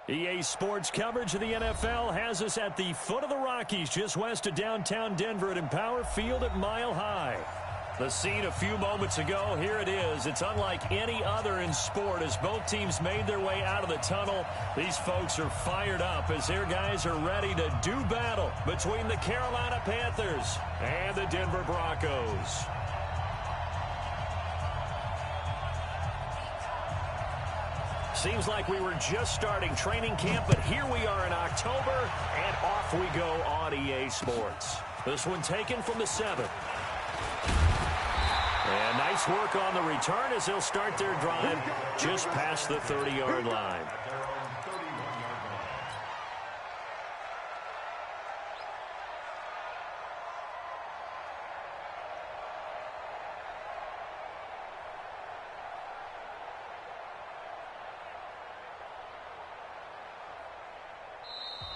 EA Sports coverage of the NFL has us at the foot of the Rockies, just west of downtown Denver at Empower Field at Mile High. The scene a few moments ago, here it is. It's unlike any other in sport as both teams made their way out of the tunnel. These folks are fired up as their guys are ready to do battle between the Carolina Panthers and the Denver Broncos. Seems like we were just starting training camp, but here we are in October, and off we go on EA Sports. This one taken from the 7. And nice work on the return as they'll start their drive just past the 30-yard line.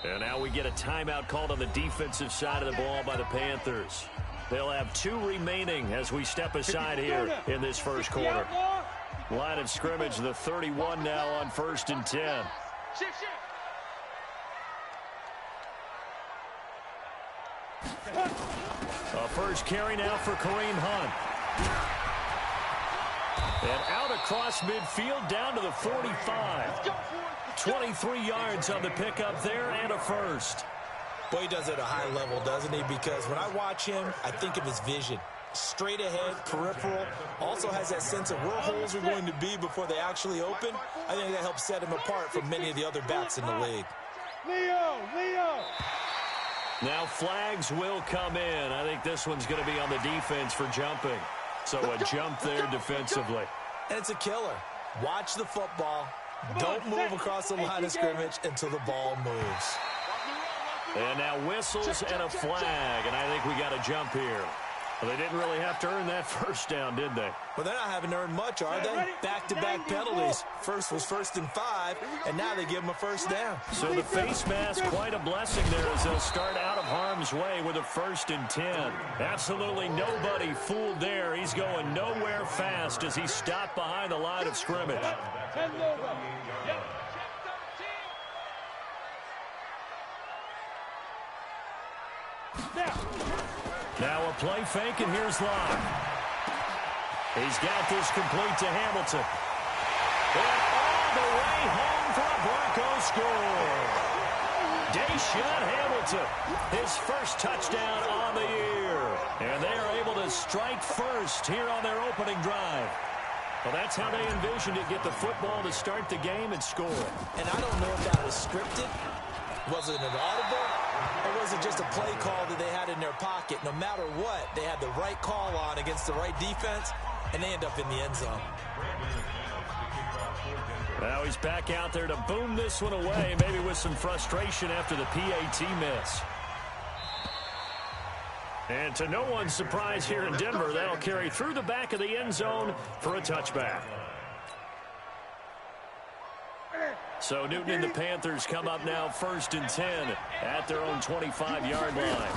And now we get a timeout called on the defensive side of the ball by the Panthers. They'll have 2 remaining as we step aside here in this first quarter. Line of scrimmage, the 31 now on 1st and 10. A first carry now for Kareem Hunt. And out across midfield down to the 45. 23 yards on the pickup there and a first. Boy, he does it at a high level, doesn't he? Because when I watch him, I think of his vision. Straight ahead, peripheral. Also has that sense of where holes are going to be before they actually open. I think that helps set him apart from many of the other backs in the league. Leo! Now flags will come in. I think this one's going to be on the defense for jumping. So a jump there defensively. And it's a killer. Watch the football. Don't move across the line of scrimmage until the ball moves. And now whistles and a flag, and I think we got a jump here. Well, they didn't really have to earn that first down, did they? Well, they're not having to earn much, are they? Back-to-back penalties. First was 1st and 5, and now they give them a first down. So the face mask, quite a blessing there as they'll start out of harm's way with a 1st and 10. Absolutely nobody fooled there. He's going nowhere fast as he stopped behind the line of scrimmage. Now a play fake, and here's Locke. He's got this complete to Hamilton. And all the way home for a Broncos score. Deshaun Hamilton, his first touchdown on the year. And they are able to strike first here on their opening drive. Well, that's how they envisioned it, get the football to start the game and score. And I don't know if that was scripted. Was it an audible? Or was it just a play call that they had in their pocket? No matter what, they had the right call on against the right defense, and they end up in the end zone. Now he's back out there to boom this one away, maybe with some frustration after the PAT miss. And to no one's surprise here in Denver, that'll carry through the back of the end zone for a touchback. So Newton and the Panthers come up now 1st and 10 at their own 25-yard line.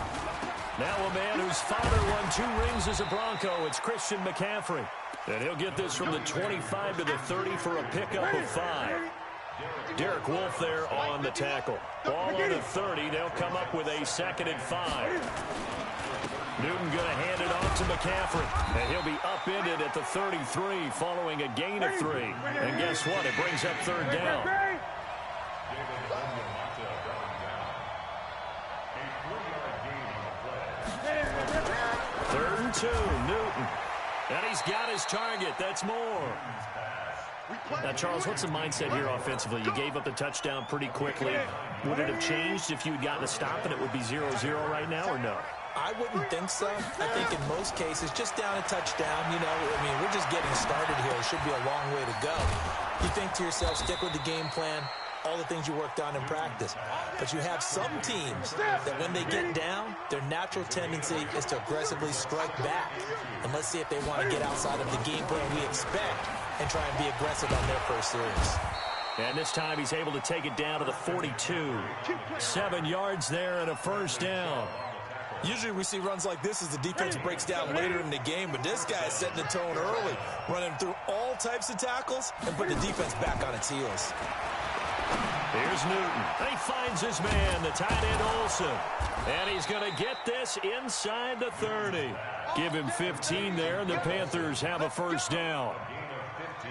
Now a man whose father won 2 rings as a Bronco. It's Christian McCaffrey. And he'll get this from the 25 to the 30 for a pickup of 5. Derek Wolfe there on the tackle. Ball on the 30. They'll come up with a 2nd and 5. Newton going to hand it off to McCaffrey. And he'll be upended at the 33 following a gain of 3. And guess what? It brings up 3rd down. 3rd and 2, Newton. And he's got his target. That's more. Now, Charles, what's the mindset here offensively? You gave up the touchdown pretty quickly. Would it have changed if you had gotten a stop and it would be 0-0 right now, or no? I wouldn't think so. I think in most cases, just down a touchdown, you know, I mean, we're just getting started here. It should be a long way to go. You think to yourself, stick with the game plan, all the things you worked on in practice. But you have some teams that when they get down, their natural tendency is to aggressively strike back. And let's see if they want to get outside of the game plan we expect and try and be aggressive on their first series. And this time he's able to take it down to the 42. 7 yards there and a 1st down. Usually we see runs like this as the defense breaks down later in the game, but this guy is setting the tone early, running through all types of tackles and putting the defense back on its heels. Here's Newton. He finds his man, the tight end Olsen. And he's going to get this inside the 30. Give him 15 there, and the Panthers have a first down.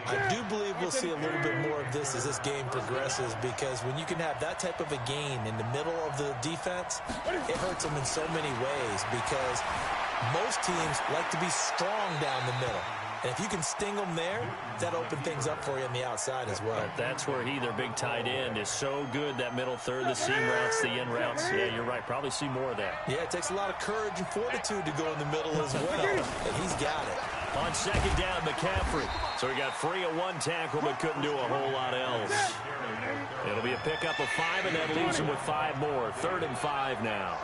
I do believe we'll see a little bit more of this as this game progresses, because when you can have that type of a gain in the middle of the defense, it hurts them in so many ways, because most teams like to be strong down the middle. And if you can sting them there, that opens things up for you on the outside as well. But that's where their big tight end, is so good, that middle third, the seam routes, the in routes. Yeah, you're right. Probably see more of that. Yeah, it takes a lot of courage and fortitude to go in the middle as well, and he's got it. On second down, McCaffrey. So he got free of one tackle, but couldn't do a whole lot else. It'll be a pickup of 5, and that leaves him with 5 more. 3rd and 5 now.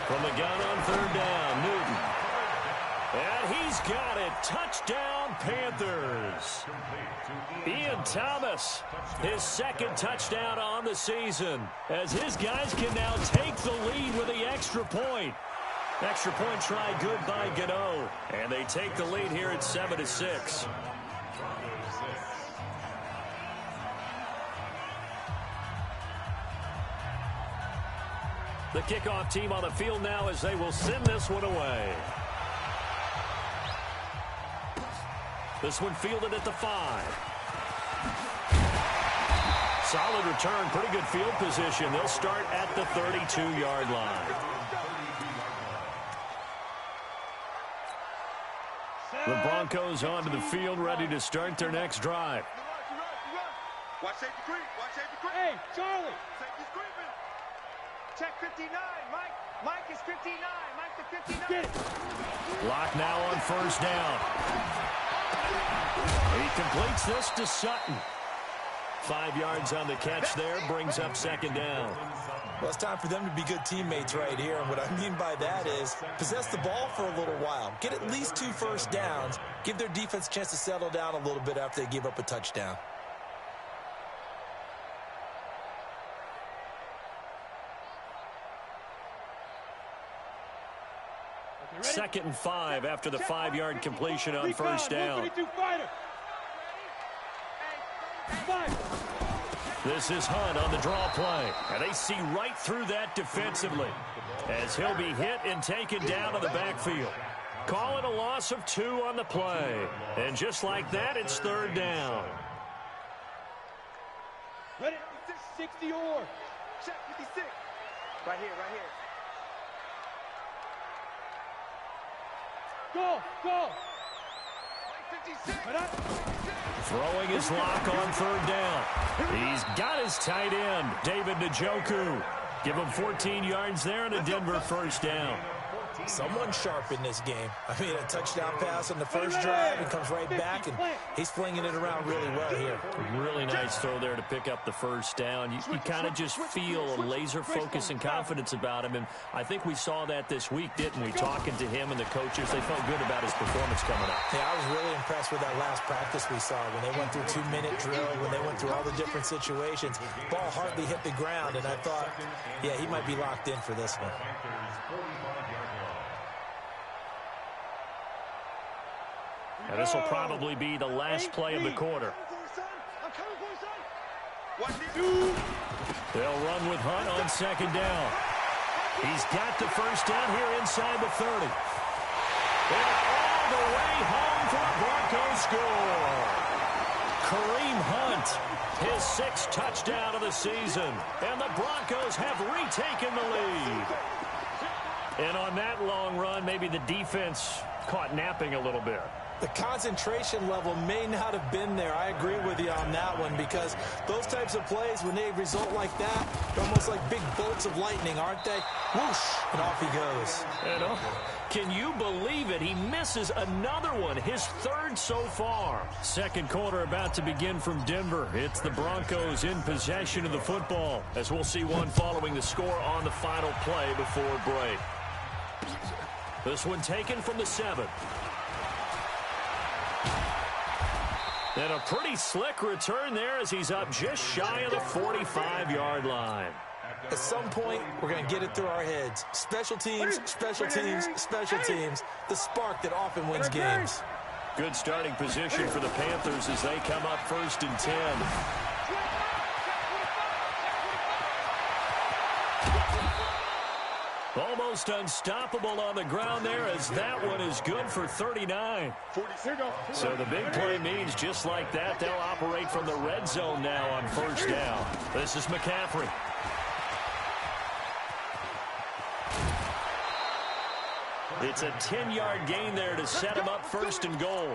From the gun on 3rd down, Newton. And he's got it. Touchdown, Panthers. Ian Thomas, his 2nd touchdown on the season, as his guys can now take the lead with the extra point. Extra point try good by Gano. And they take the lead here at 7-6. The kickoff team on the field now as they will send this one away. This one fielded at the 5. Solid return, pretty good field position. They'll start at the 32-yard line. The Broncos onto the field, ready to start their next drive. Watch safety creep. Watch safety creep. Hey, Charlie. Safety's creeping. Check 59. Mike is 59. Mike to 59. Get it. Lock now on 1st down. He completes this to Sutton. 5 yards on the catch there, brings up 2nd down. Well, it's time for them to be good teammates right here. And what I mean by that is possess the ball for a little while. Get at least 2 first downs. Give their defense a chance to settle down a little bit after they give up a touchdown. Second and 5 after the 5-yard completion on 1st down. This is Hunt on the draw play. And they see right through that defensively, as he'll be hit and taken down to the backfield. Call it a loss of 2 on the play. And just like that, it's 3rd down. Ready? 60 or. Check 56. Right here, right here. Go, go. 56. Throwing his lock on 3rd down. He's got his tight end, David Njoku. Give him 14 yards there and a Denver 1st down. Someone sharp in this game. I mean, a touchdown pass on the first drive and comes right back, and he's flinging it around really well here. Really nice throw there to pick up the 1st down. You kind of just feel a laser focus and confidence about him, and I think we saw that this week, didn't we? Talking to him and the coaches, they felt good about his performance coming up. Yeah, I was really impressed with that last practice we saw when they went through 2-minute drill, when they went through all the different situations. Ball hardly hit the ground, and I thought, yeah, he might be locked in for this one. And this will probably be the last play of the quarter. They'll run with Hunt on 2nd down. He's got the 1st down here inside the 30. And all the way home for a Broncos score. Kareem Hunt, his 6th touchdown of the season. And the Broncos have retaken the lead. And on that long run, maybe the defense caught napping a little bit. The concentration level may not have been there. I agree with you on that one, because those types of plays, when they result like that, they're almost like big bolts of lightning, aren't they? Whoosh, and off he goes. And can you believe it? He misses another one, his 3rd so far. 2nd quarter about to begin from Denver. It's the Broncos in possession of the football, as we'll see one following the score on the final play before break. This one taken from the 7. And a pretty slick return there as he's up just shy of the 45-yard line. At some point, we're going to get it through our heads. Special teams, special teams, special teams. The spark that often wins games. Good starting position for the Panthers as they come up 1st and 10. almost unstoppable on the ground there, as that one is good for 39. So the big play means just like that, they'll operate from the red zone now on first down. This is McCaffrey. It's a 10-yard gain there to set him up first and goal.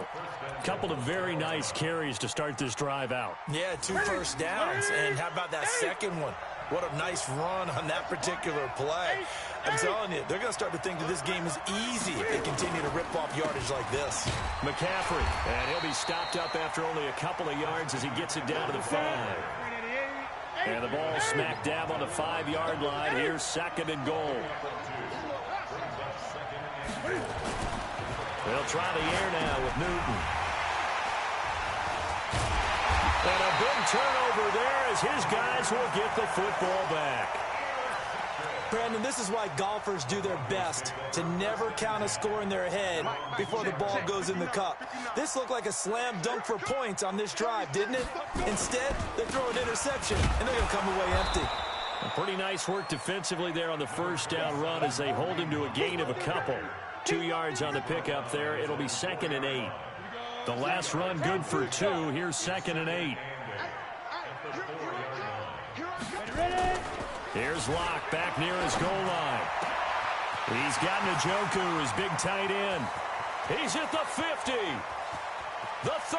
Couple of very nice carries to start this drive out. Yeah, 2 first downs. And how about that second one? What a nice run on that particular play. I'm telling you, they're going to start to think that this game is easy if they continue to rip off yardage like this. McCaffrey, and he'll be stopped up after only a couple of yards as he gets it down to the 5. And the ball smack dab on the 5-yard line. Here's second and goal. They'll try the air now with Newton. And a big turnover there as his guys will get the football back. Brandon, this is why golfers do their best to never count a score in their head before the ball goes in the cup. This looked like a slam dunk for points on this drive, didn't it? Instead, they throw an interception, and they're going to come away empty. Pretty nice work defensively there on the first down run as they hold him to a gain of a couple. 2 yards on the pickup there. It'll be 2nd and 8. The last run good for 2. Here's 2nd and 8. Here's Locke back near his goal line. He's got Njoku, his big tight end. He's at the 50. The 30.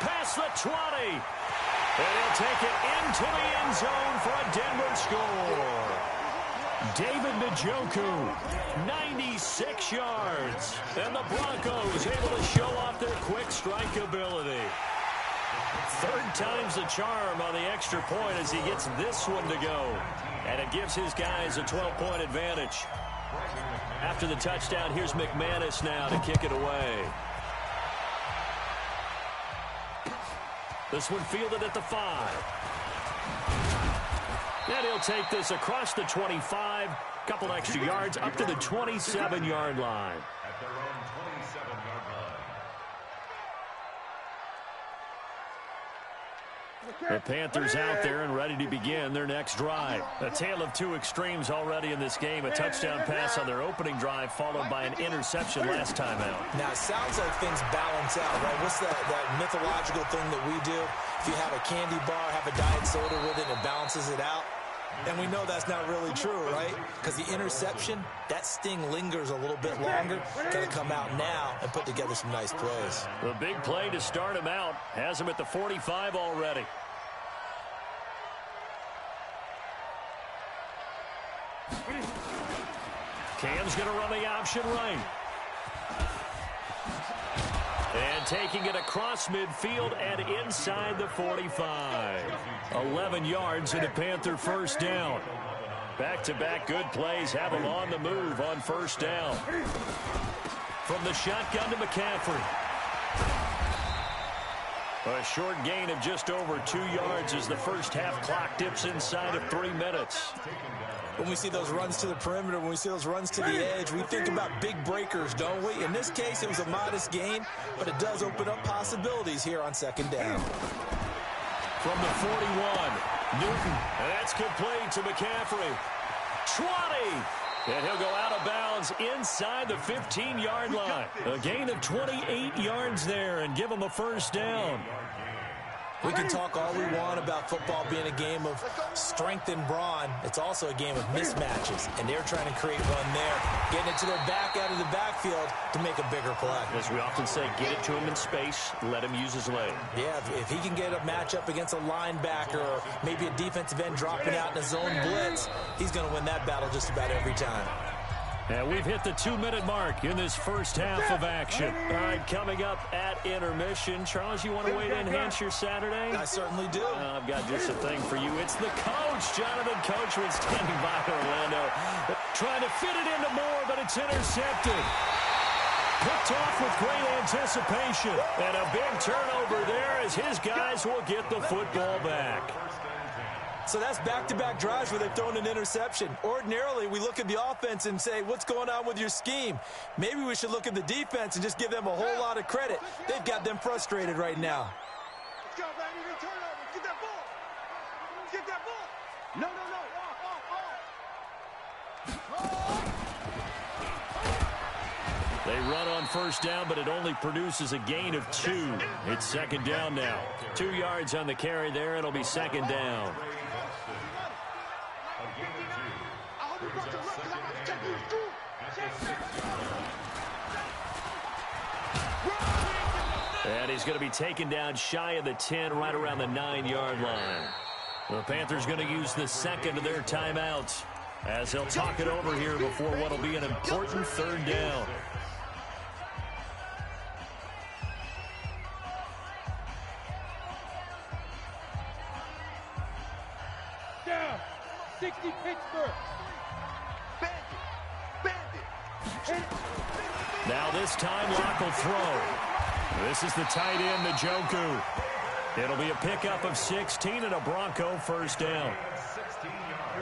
Past the 20. And he'll take it into the end zone for a Denver score. David Njoku, 96 yards. And the Broncos able to show off their quick strike ability. 3rd time's the charm on the extra point as he gets this one to go. And it gives his guys a 12-point advantage. After the touchdown, here's McManus now to kick it away. This one fielded at the 5. And he'll take this across the 25. Couple extra yards up to the 27-yard line. The Panthers out there and ready to begin their next drive. A tale of 2 extremes already in this game. A touchdown pass on their opening drive followed by an interception last time out. Now, it sounds like things balance out, right? What's that mythological thing that we do? If you have a candy bar, have a diet soda with it, it balances it out. And we know that's not really true, right? Because the interception, that sting lingers a little bit longer. Got to come out now and put together some nice plays. The big play to start him out has him at the 45 already. Cam's going to run the option right. And taking it across midfield and inside the 45. 11 yards and a Panther first down. Back-to-back good plays have him on the move on first down. From the shotgun to McCaffrey. A short gain of just over 2 yards as the first half clock dips inside of 3 minutes. When we see those runs to the perimeter, when we see those runs to the edge, we think about big breakers, don't we? In this case, it was a modest gain, but it does open up possibilities here on second down. From the 41, Newton. That's complete to McCaffrey. 20. And he'll go out of bounds inside the 15-yard line. A gain of 28 yards there and give him a first down. We can talk all we want about football being a game of strength and brawn. It's also a game of mismatches, and they're trying to create one there, getting it to their back out of the backfield to make a bigger play. As we often say, get it to him in space, let him use his leg. Yeah, if he can get a matchup against a linebacker or maybe a defensive end dropping out in a zone blitz, he's going to win that battle just about every time. And we've hit the 2-minute mark in this first half of action. All right, coming up at intermission. Charles, you want to wait to enhance your Saturday? I certainly do. I've got just a thing for you. It's the coach, Jonathan Coachman, standing by Orlando. Trying to fit it into Moore, but it's intercepted. Picked off with great anticipation. And a big turnover there as his guys will get the football back. So that's back-to-back drives where they've thrown an interception. Ordinarily, we look at the offense and say, what's going on with your scheme? Maybe we should look at the defense and just give them a whole lot of credit. They've got them frustrated right now. Let's go, man. You can turn over. Get that ball. Get that ball. No, no, no. Off. They run on first down, but it only produces a gain of 2. It's second down now. 2 yards on the carry there. It'll be second down. And he's going to be taken down shy of the 10, right around the 9-yard line. The Panthers going to use the second of their timeouts as they'll talk it over here before what will be an important third down. Down, 60 Pittsburgh. Bandit. Now this time, Locke will throw. This is the tight end, Njoku. It'll be a pickup of 16 and a Bronco first down.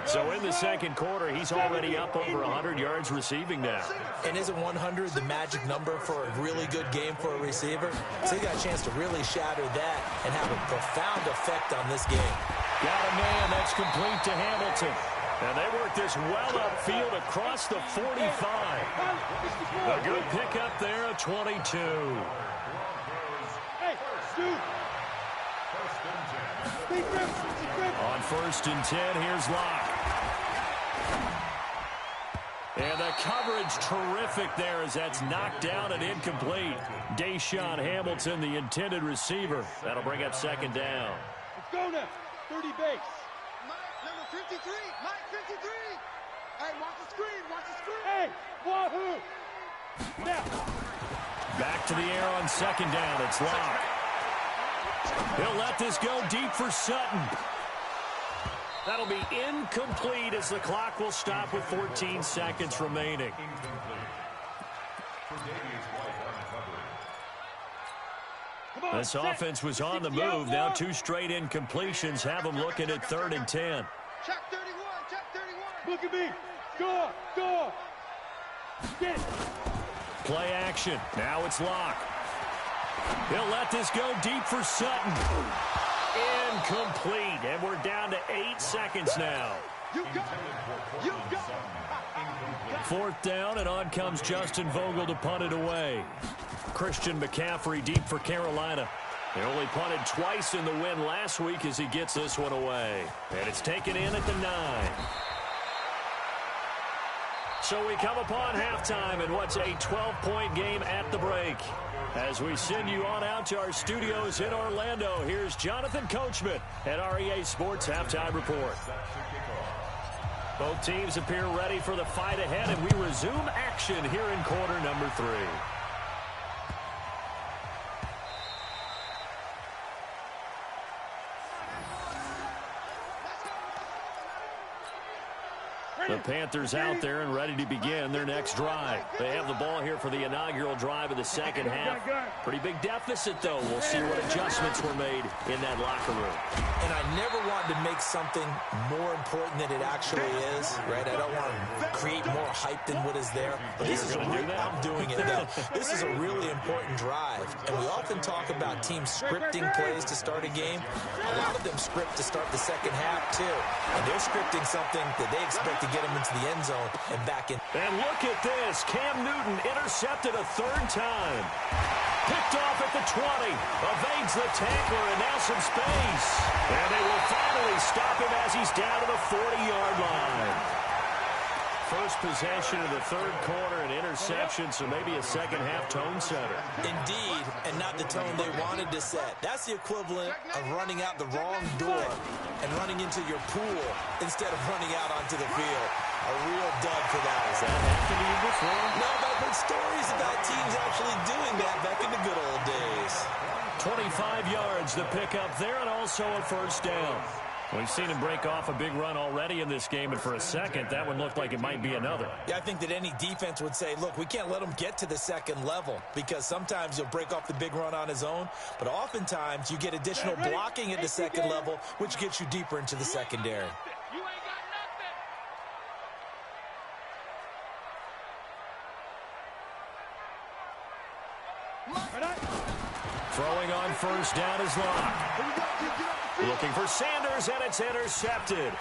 So in the second quarter, he's already up over 100 yards receiving now. And isn't 100 the magic number for a really good game for a receiver? So he got a chance to really shatter that and have a profound effect on this game. Got a man that's complete to Hamilton. And they work this well upfield across the 45. A good pickup there at 22. On first and 10, here's Locke. And the coverage terrific there as that's knocked down and incomplete. Deshaun Hamilton, the intended receiver. That'll bring up second down. Let's go now. 30 base. Mike, number 53. Mike, 53. Hey, watch the screen. Watch the screen. Hey, wahoo. Now. Back to the air on second down. It's Locke. He'll let this go deep for Sutton. That'll be incomplete as the clock will stop with 14 seconds remaining. This offense was on the move. Now 2 straight incompletions have them looking at 3rd and 10. Check 31. Check 31. Look at me. Go. Go. Get it. Play action. Now it's Locke. He'll let this go deep for Sutton. Incomplete. And we're down to 8 seconds now. You go. You go. 4th down, and on comes Justin Vogel to punt it away. Christian McCaffrey deep for Carolina. They only punted twice in the win last week as he gets this one away. And it's taken in at the 9. So we come upon halftime in what's a 12-point game at the break. As we send you on out to our studios in Orlando, here's Jonathan Coachman at REA Sports Halftime Report. Both teams appear ready for the fight ahead, and we resume action here in quarter number 3. The Panthers out there and ready to begin their next drive. They have the ball here for the inaugural drive of the second half. Pretty big deficit, though. We'll see what adjustments were made in that locker room. And I never wanted to make something more important than it actually is, right? I don't want to create more hype than what is there. But this is I'm doing it, though. This is a really important drive. And we often talk about teams scripting plays to start a game. A lot of them script to start the second half, too. And they're scripting something that they expect to get them into the end zone and back in. And look at this. Cam Newton intercepted a 3rd time. Picked off at the 20. Evades the tackler and now some space. And they will finally stop him as he's down to the 40-yard line. First possession of the 3rd quarter, an interception, so maybe a second-half tone setter. Indeed, and not the tone they wanted to set. That's the equivalent of running out the wrong door and running into your pool instead of running out onto the field. A real dud for that. Has that happened to you before? No, but I've heard stories about teams actually doing that back in the good old days. 25 yards the pickup there, and also a first down. We've seen him break off a big run already in this game, and for a second, that one looked like it might be another. Yeah, I think that any defense would say, look, we can't let him get to the second level because sometimes he'll break off the big run on his own, but oftentimes you get additional blocking at the second level, which gets you deeper into the secondary. Throwing on first down is Locke. Looking for Sanders, and it's intercepted.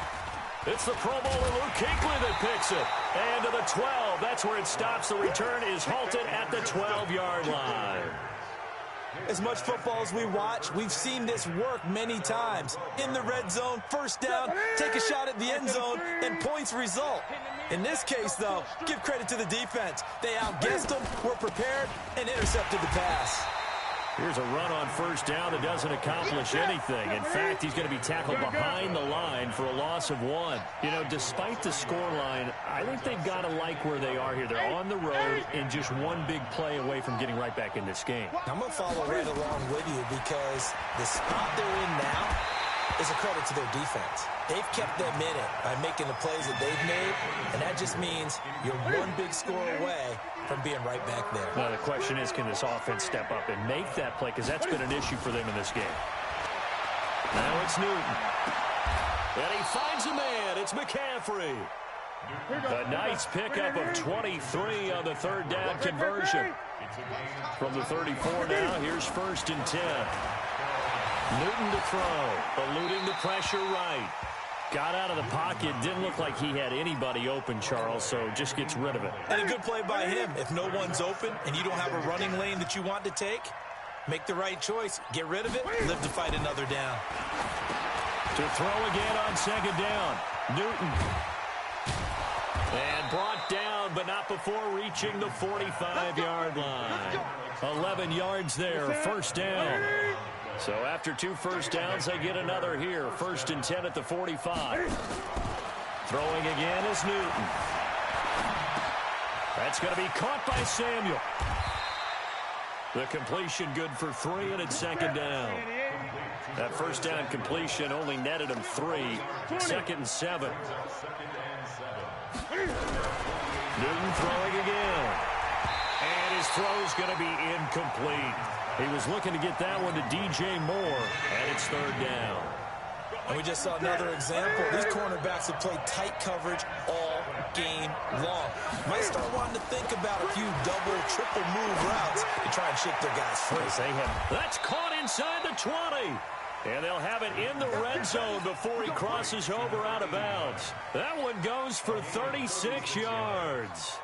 It's the Pro Bowler Luke Kuechly that picks it. And to the 12. That's where it stops. The return is halted at the 12-yard line. As much football as we watch, we've seen this work many times. In the red zone, first down, take a shot at the end zone, and points result. In this case, though, give credit to the defense. They outguessed them, were prepared, and intercepted the pass. Here's a run on first down that doesn't accomplish anything. In fact, he's going to be tackled behind the line for a loss of 1. You know, despite the scoreline, I think they've got to like where they are here. They're on the road and just one big play away from getting right back in this game. I'm going to follow right along with you because the spot they're in now is a credit to their defense. They've kept them in it by making the plays that they've made, and that just means you're one big score away from being right back there. Now, the question is, can this offense step up and make that play? Because that's been an issue for them in this game. Now it's Newton. And he finds a man. It's McCaffrey. A nice pickup of 23 on the third down conversion. From the 34 now, here's 1st and 10. Newton to throw, eluding the pressure right. Got out of the pocket, didn't look like he had anybody open, Charles, so just gets rid of it. And a good play by him. If no one's open and you don't have a running lane that you want to take, make the right choice. Get rid of it, live to fight another down. To throw again on 2nd down. Newton. And brought down, but not before reaching the 45-yard line. 11 yards there, 1st down. So after 2 first downs, they get another here. 1st and 10 at the 45. Throwing again is Newton. That's going to be caught by Samuel. The completion good for 3, and it's 2nd down. That 1st down completion only netted him 3. 2nd and 7. Newton throwing again. And his throw's going to be incomplete. He was looking to get that one to DJ Moore, and it's 3rd down. And we just saw another example. These cornerbacks have played tight coverage all game long. Might start wanting to think about a few double, triple move routes to try and shake their guys free. That's caught inside the 20. And they'll have it in the red zone before he crosses over out of bounds. That one goes for 36 yards.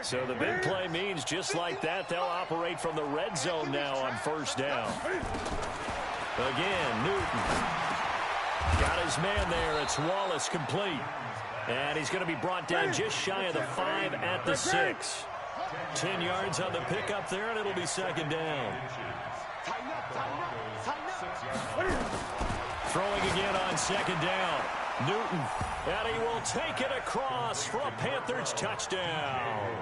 So the big play means just like that, they'll operate from the red zone now on 1st down. Again, Newton. Got his man there. It's Wallace complete. And he's going to be brought down just shy of the 5 at the 6. 10 yards on the pickup there, and it'll be 2nd down. Throwing again on 2nd down. Newton, and he will take it across for a Panthers touchdown.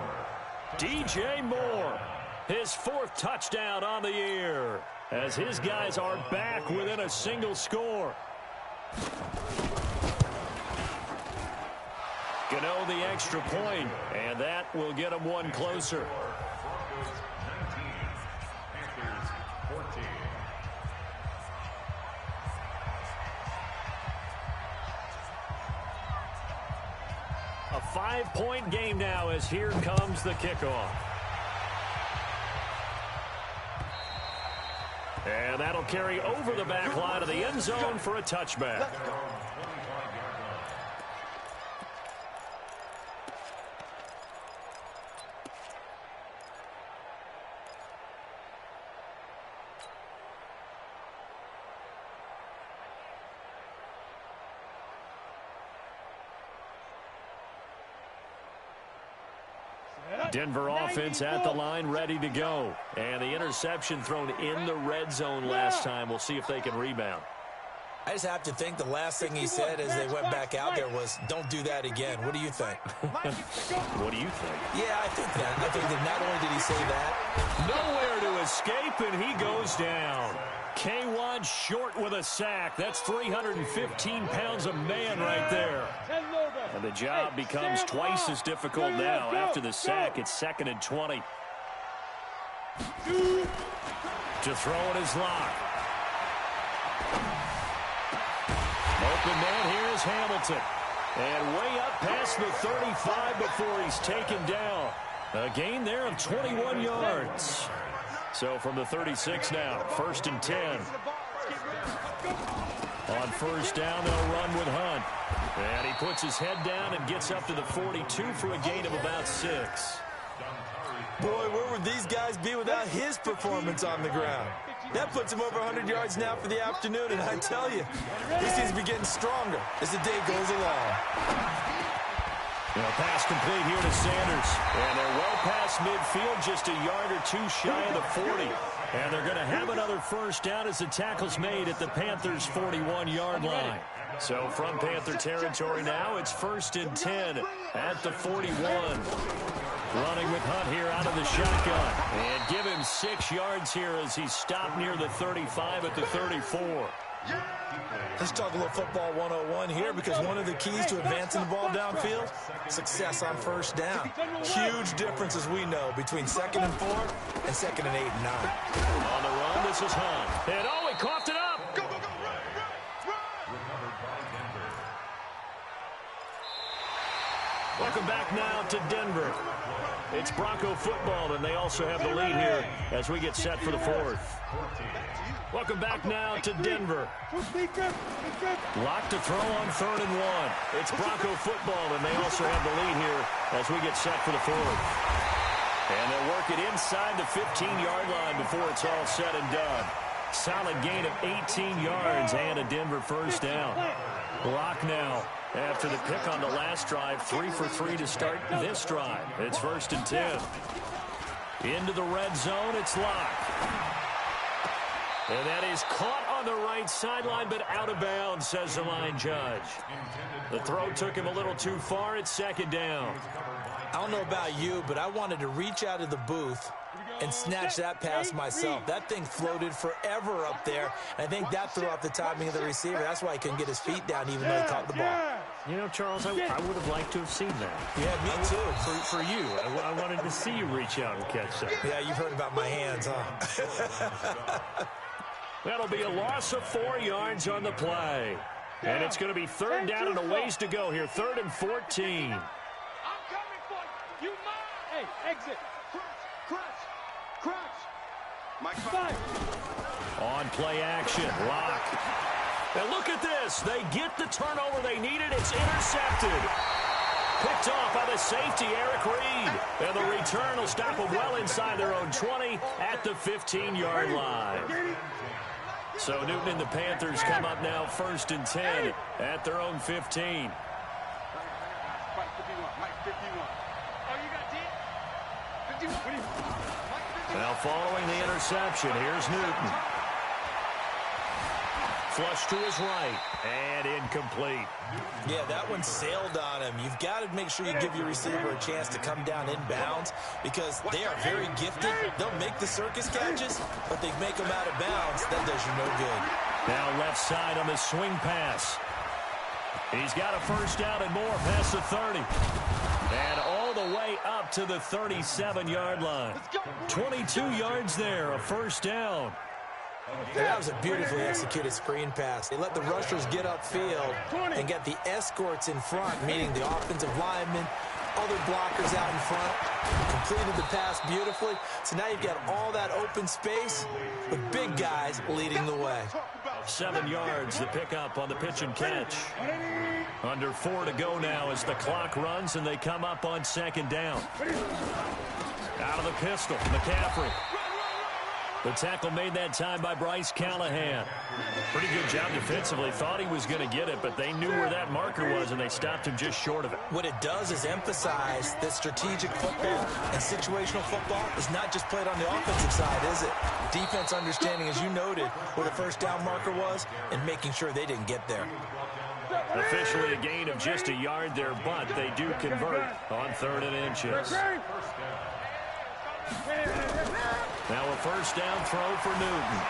DJ Moore, his 4th touchdown on the year, as his guys are back within a single score. Gano the extra point, and that will get him one closer. A 5-point game now as here comes the kickoff. And that'll carry over the back line of the end zone for a touchback. Denver offense at the line, ready to go. And the interception thrown in the red zone last time. We'll see if they can rebound. I just have to think the last thing he said as they went back out there was, don't do that again. What do you think? What do you think? Yeah, I think that. I think that not only did he say that. Nowhere to escape, and he goes down. K1 short with a sack. That's 315 pounds of man right there. And the job becomes twice as difficult now. After the sack, it's 2nd and 20. To throw it is Locke. Open man here is Hamilton. And way up past the 35 before he's taken down. A gain there of 21 yards. So from the 36 now, 1st and 10. On first down, they'll run with Hunt. And he puts his head down and gets up to the 42 for a gain of about 6. Boy, where would these guys be without his performance on the ground? That puts him over 100 yards now for the afternoon, and I tell you, he seems to be getting stronger as the day goes along. Pass complete here to Sanders. And they're well past midfield, just a yard or two shy of the 40. And they're going to have another first down as the tackle's made at the Panthers' 41-yard line. So from Panther territory now, it's 1st and 10 at the 41. Running with Hunt here out of the shotgun. And give him 6 yards here as he's stopped near the 35 at the 34. Let's talk a little football 101 here, because one of the keys to advancing the ball downfield, success on first down. Huge difference, as we know, between 2nd and 4 and 2nd and 8 and 9. On the run, this is Hunt. And he coughed it up. Go, go, go, run, run. Welcome back now to Denver. It's Bronco football, and they also have the lead here as we get set for the 4th. Welcome back now to Denver. Lock to throw on 3rd and 1. It's Bronco football, and they also have the lead here as we get set for the 4th. And they'll work it inside the 15-yard line before it's all said and done. Solid gain of 18 yards and a Denver first down. Lock now after the pick on the last drive, 3 for 3 to start this drive. It's 1st and 10. Into the red zone, it's Lock. And that is caught on the right sideline, but out of bounds, says the line judge. The throw took him a little too far. It's 2nd down. I don't know about you, but I wanted to reach out of the booth and snatch that pass myself. That thing floated forever up there. And I think that threw off the timing of the receiver. That's why he couldn't get his feet down even though he caught the ball. You know, Charles, I would have liked to have seen that. Yeah, me too. For you. I wanted to see you reach out and catch that. Yeah, you've heard about my hands, huh? That'll be a loss of 4 yards on the play. And it's going to be 3rd down and a ways to go here. 3rd and 14. I'm coming for you. You mine. Hey, exit. Crunch. Mike, on play action. Lock. And look at this. They get the turnover they needed. It's intercepted. Picked off by the safety, Eric Reed. And the return will stop them well inside their own 20 at the 15-yard line. So Newton and the Panthers come up now 1st and 10 at their own 15. Mike 51. Oh, you got 10? 51. Now following the interception, here's Newton. Flush to his right, and incomplete. Yeah, that one sailed on him. You've got to make sure you give your receiver a chance to come down inbounds, because they are very gifted. They'll make the circus catches, but they make them out of bounds. That does you no good. Now left side on the swing pass. He's got a first down and more past the 30. And all the way up to the 37-yard line. 22 yards there, a first down. That was a beautifully executed screen pass. They let the rushers get upfield and get the escorts in front, meaning the offensive linemen, other blockers out in front. Completed the pass beautifully. So now you've got all that open space with big guys leading the way. 7 yards, the pickup on the pitch and catch. Under 4 to go now as the clock runs, and they come up on 2nd down. Out of the pistol, McCaffrey. The tackle made that time by Bryce Callahan. Pretty good job defensively. Thought he was going to get it, but they knew where that marker was, and they stopped him just short of it. What it does is emphasize that strategic football and situational football is not just played on the offensive side, is it? Defense understanding, as you noted, where the first down marker was and making sure they didn't get there. Officially a gain of just a yard there, but they do convert on 3rd and inches. Now a first down throw for Newton.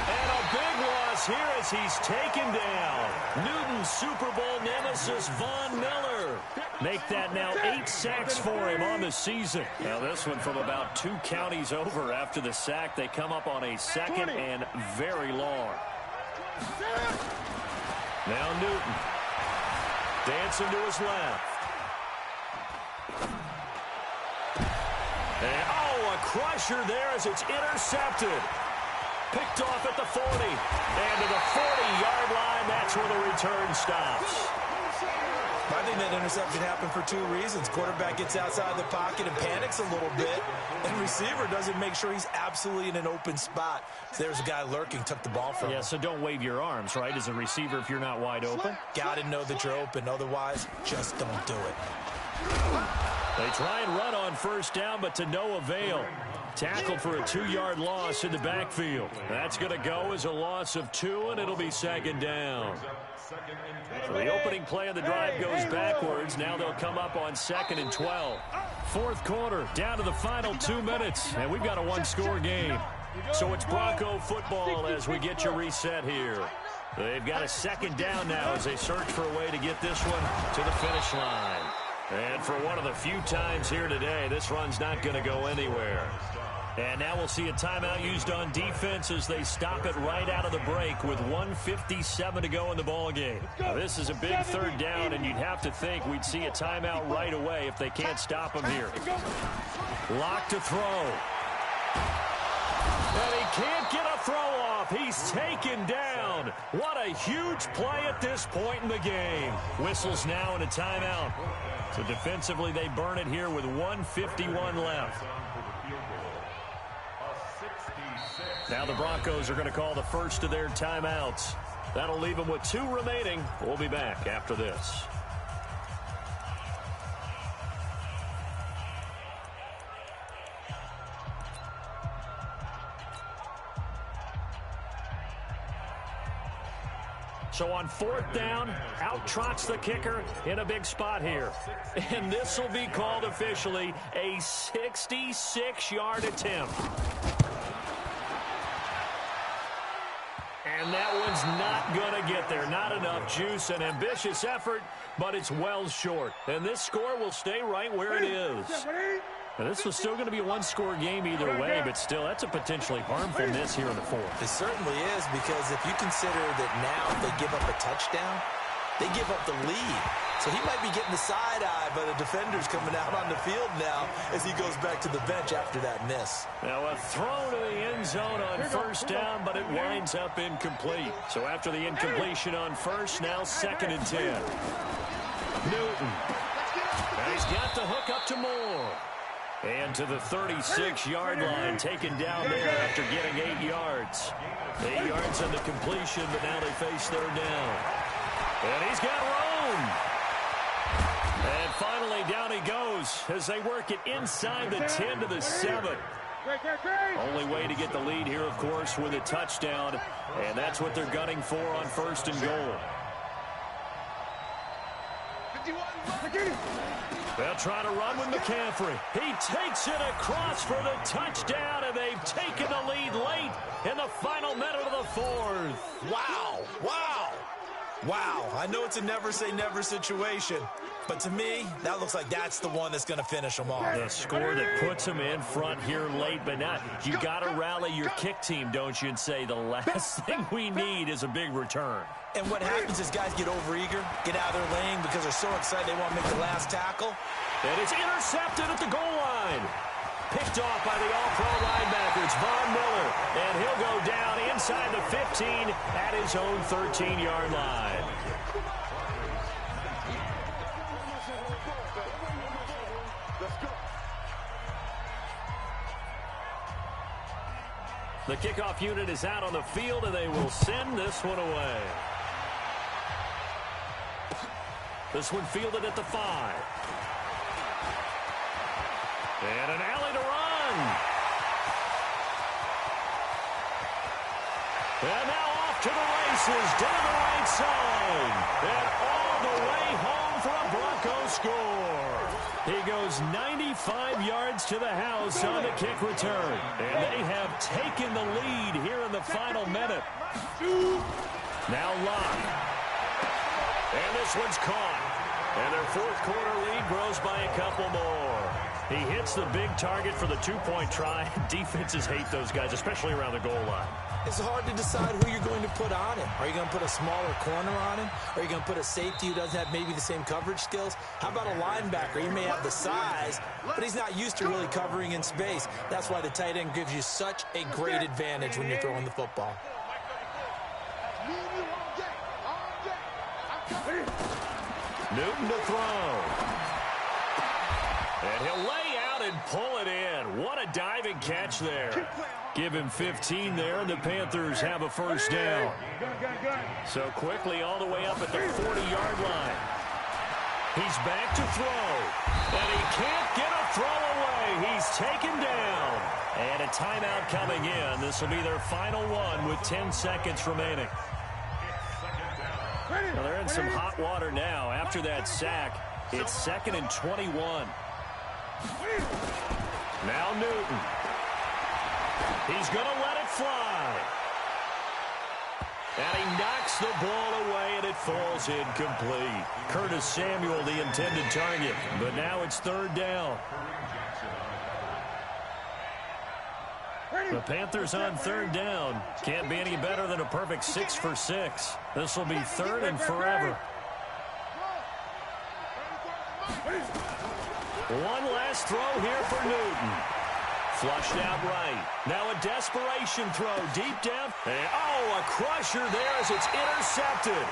And a big loss here as he's taken down. Newton's Super Bowl nemesis, Von Miller. Make that now 8 sacks for him on the season. Now this one from about 2 counties over after the sack. They come up on a 2nd and very long. Now Newton. Dancing to his left. And, a crusher there as it's intercepted. Picked off at the 40. And to the 40-yard line, that's where the return stops. I think that interception happened for two reasons. Quarterback gets outside the pocket and panics a little bit, and receiver doesn't make sure he's absolutely in an open spot. So there's a guy lurking, took the ball from him. Yeah, so don't wave your arms, right, as a receiver if you're not wide open. Got to know that you're open. Otherwise, just don't do it. They try and run on first down, but to no avail. Tackled for a 2-yard loss in the backfield. That's going to go as a loss of 2, and it'll be second down. So the opening play of the drive goes backwards. Now they'll come up on 2nd and 12. Fourth quarter, down to the final 2 minutes, and we've got a one-score game. So it's Bronco football as we get you reset here. They've got a second down now as they search for a way to get this one to the finish line. And for one of the few times here today, this run's not going to go anywhere. And now we'll see a timeout used on defense as they stop it right out of the break with 1:57 to go in the ballgame. Now, this is a big third down, and you'd have to think we'd see a timeout right away if they can't stop him here. Lock to throw. And he can't get a throw off. He's taken down. What a huge play at this point in the game. Whistles now in a timeout. So defensively, they burn it here with 1:51 left. Now the Broncos are going to call the first of their timeouts. That'll leave them with 2 remaining. We'll be back after this. So on 4th down, out trots the kicker in a big spot here. And this will be called officially a 66-yard attempt. And that one's not going to get there. Not enough juice. An ambitious effort, but it's well short. And this score will stay right where it is. And this was still going to be a one-score game either way, but still, that's a potentially harmful miss here in the 4th. It certainly is, because if you consider that now if they give up a touchdown, they give up the lead. So he might be getting the side eye by the defenders coming out on the field now as he goes back to the bench after that miss. Now a throw to the end zone on first down, but it winds up incomplete. So after the incompletion on first, now 2nd and 10. Newton. Now he's got the hook up to Moore. And to the 36-yard line, taken down there after getting 8 yards. 8 yards on the completion, but now they face third down. And he's got room. And finally, down he goes as they work it inside the 10 to the 7. Only way to get the lead here, of course, with a touchdown. And that's what they're gunning for on 1st and goal. They'll try to run with McCaffrey. He takes it across for the touchdown, and they've taken the lead late in the final minute of the 4th. Wow, wow, wow. I know it's a never-say-never situation, but to me, that looks like that's the one that's going to finish them off. The score that puts them in front here late, but not. You got to rally your kick team, don't you, and say the last thing we need is a big return. And what happens is guys get overeager, get out of their lane because they're so excited they want to make the last tackle. And it's intercepted at the goal line. Picked off by the all-pro linebacker. It's Von Miller. And he'll go down inside the 15 at his own 13-yard line. The kickoff unit is out on the field, and they will send this one away. This one fielded at the 5. And an alley to run. And now off to the races down the right side. And all the way home for a Bronco score. He goes 95 yards to the house on the kick return. And they have taken the lead here in the final minute. Now Locke. And this one's caught. And their 4th quarter lead grows by a couple more. He hits the big target for the two-point try. Defenses hate those guys, especially around the goal line. It's hard to decide who you're going to put on him. Are you going to put a smaller corner on him? Are you going to put a safety who doesn't have maybe the same coverage skills? How about a linebacker? He may have the size, but he's not used to really covering in space. That's why the tight end gives you such a great advantage when you're throwing the football. Newton to throw. And he'll lay out and pull it in. What a diving catch there. Give him 15 there, and the Panthers have a first down. So quickly all the way up at the 40-yard line. He's back to throw. And he can't get a throw away. He's taken down. And a timeout coming in. This will be their final one with 10 seconds remaining. Well, they're in some hot water now. After that sack, it's 2nd and 21. Now Newton. He's going to let it fly. And he knocks the ball away, and it falls incomplete. Curtis Samuel, the intended target. But now it's 3rd down. The Panthers on 3rd down. Can't be any better than a perfect 6 for 6. This will be 3rd and forever. One last throw here for Newton. Flushed out right. Now a desperation throw deep down. And, oh, a crusher there as it's intercepted.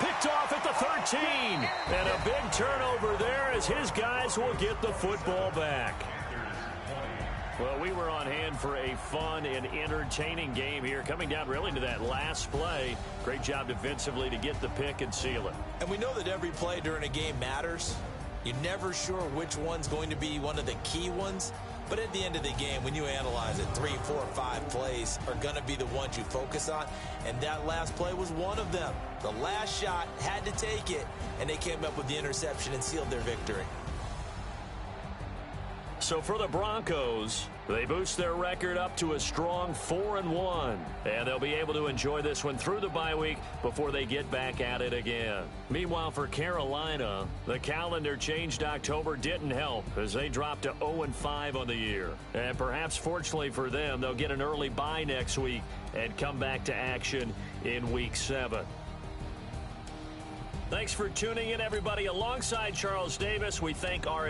Picked off at the 13. And a big turnover there as his guys will get the football back. Well, we were on hand for a fun and entertaining game here, coming down really to that last play. Great job defensively to get the pick and seal it. And we know that every play during a game matters. You're never sure which one's going to be one of the key ones. But at the end of the game, when you analyze it, 3, 4, 5 plays are going to be the ones you focus on. And that last play was one of them. The last shot had to take it, and they came up with the interception and sealed their victory. So for the Broncos, they boost their record up to a strong 4-1. And they'll be able to enjoy this one through the bye week before they get back at it again. Meanwhile, for Carolina, the calendar changed October didn't help as they dropped to 0-5 on the year. And perhaps fortunately for them, they'll get an early bye next week and come back to action in Week 7. Thanks for tuning in, everybody. Alongside Charles Davis, we thank our